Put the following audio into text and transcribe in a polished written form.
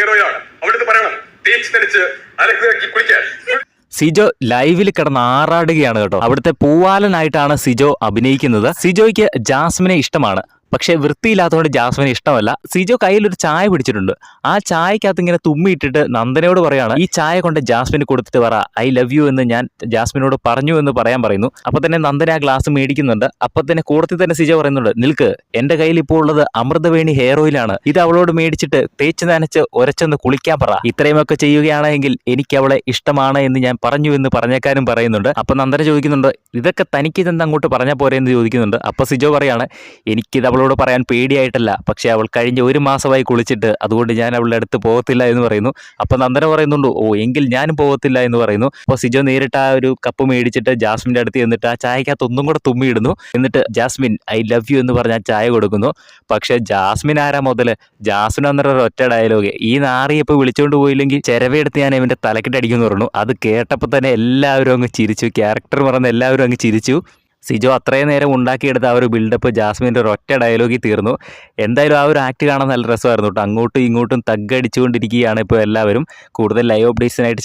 Hair ഓയിലാണ്. അവിടുത്തെ പറയണം തേച്ച് തെളിച്ച് അരക്കി കുളിക്കാൻ. സിജോ ലൈവിൽ കിടന്ന് ആറാടുകയാണ് കേട്ടോ. അവിടുത്തെ പൂവാലനായിട്ടാണ് സിജോ അഭിനയിക്കുന്നത്. സിജോയ്ക്ക് ജാസ്മിനെ ഇഷ്ടമാണ്, പക്ഷെ വൃത്തിയില്ലാത്തതുകൊണ്ട് ജാസ്മിനെ ഇഷ്ടമല്ല. സിജോ കയ്യിലൊരു ചായ പിടിച്ചിട്ടുണ്ട്. ആ ചായക്കകത്ത് ഇങ്ങനെ തുമ്മിയിട്ടിട്ട് നന്ദനയോട് പറയാണ്, ഈ ചായ കൊണ്ട് ജാസ്മിന് കൊടുത്തിട്ട് പറ ഐ ലവ് യു എന്ന് ഞാൻ ജാസ്മിനോട് പറഞ്ഞു എന്ന് പറയുന്നു. അപ്പൊ തന്നെ നന്ദന ആ ഗ്ലാസ് മേടിക്കുന്നുണ്ട്. അപ്പൊ തന്നെ കൂടത്തിൽ തന്നെ സിജോ പറയുന്നുണ്ട്, നിൽക്ക്, എന്റെ കയ്യിൽ ഇപ്പോൾ ഉള്ളത് അമൃതവേണി ഹെയർ ഓയിലാണ്, ഇത് അവളോട് മേടിച്ചിട്ട് തേച്ച് നനച്ച് ഒരച്ചൊന്ന് കുളിക്കാൻ പറ. ഇത്രയുമൊക്കെ ചെയ്യുകയാണെങ്കിൽ എനിക്ക് അവളെ ഇഷ്ടമാണ് എന്ന് ഞാൻ പറഞ്ഞു എന്ന് പറഞ്ഞേക്കാനും പറയുന്നുണ്ട്. അപ്പൊ നന്ദന ചോദിക്കുന്നുണ്ട്, ഇതൊക്കെ തനിക്ക് ഇതെന്താ അങ്ങോട്ട് പറഞ്ഞാൽ പോരെ എന്ന് ചോദിക്കുന്നുണ്ട്. അപ്പൊ സിജോ പറയാണ്, എനിക്കിത് അവളോട് പറയാൻ പേടിയായിട്ടല്ല, പക്ഷെ അവൾ കഴിഞ്ഞ 1 മാസമായി കുളിച്ചിട്ട്, അതുകൊണ്ട് ഞാൻ അവളുടെ അടുത്ത് പോകത്തില്ല എന്ന് പറയുന്നു. അപ്പൊ നന്ദന പറയുന്നുണ്ട്, ഓ എങ്കിൽ ഞാനും പോകത്തില്ല എന്ന് പറയുന്നു. അപ്പോൾ സിജോ നേരിട്ട് ആ ഒരു കപ്പ് മേടിച്ചിട്ട് ജാസ്മിന്റെ അടുത്ത് എന്നിട്ട് ആ ചായക്കകത്ത് ഒന്നും കൂടെ തുമ്മിയിടുന്നു. എന്നിട്ട് ജാസ്മിൻ ഐ ലവ് യു എന്ന് പറഞ്ഞ ചായ കൊടുക്കുന്നു. പക്ഷെ ജാസ്മിൻ ആരാ മുതല്? ജാസ്മിൻ അന്നേരം ഒറ്റ ഡയലോഗ്, ഈ നാറിയപ്പോൾ വിളിച്ചുകൊണ്ട് പോയില്ലെങ്കിൽ ചെരവെടുത്ത് ഞാൻ ഇവന്റെ തലക്കിട്ടടിക്കുന്നു പറഞ്ഞു. അത് കേട്ടപ്പോൾ തന്നെ എല്ലാവരും അങ്ങ് ചിരിച്ചു. ക്യാരക്ടർ പറഞ്ഞ് എല്ലാവരും അങ്ങ് ചിരിച്ചു. സിജോ അത്രയും നേരം ഉണ്ടാക്കിയെടുത്ത ആ ഒരു ബിൽഡപ്പ് ജാസ്മിൻ്റെ ഒരു ഒറ്റ ഡയലോഗിൽ തീർന്നു. എന്തായാലും ആ ഒരു ആക്ട് കാണാൻ നല്ല രസമായിരുന്നു കേട്ടോ. അങ്ങോട്ടും ഇങ്ങോട്ടും തഗ്ഗടിച്ചുകൊണ്ടിരിക്കുകയാണ് ഇപ്പോൾ എല്ലാവരും. കൂടുതൽ ലൈവ് അപ്ഡേറ്റ്സിനായിട്ട്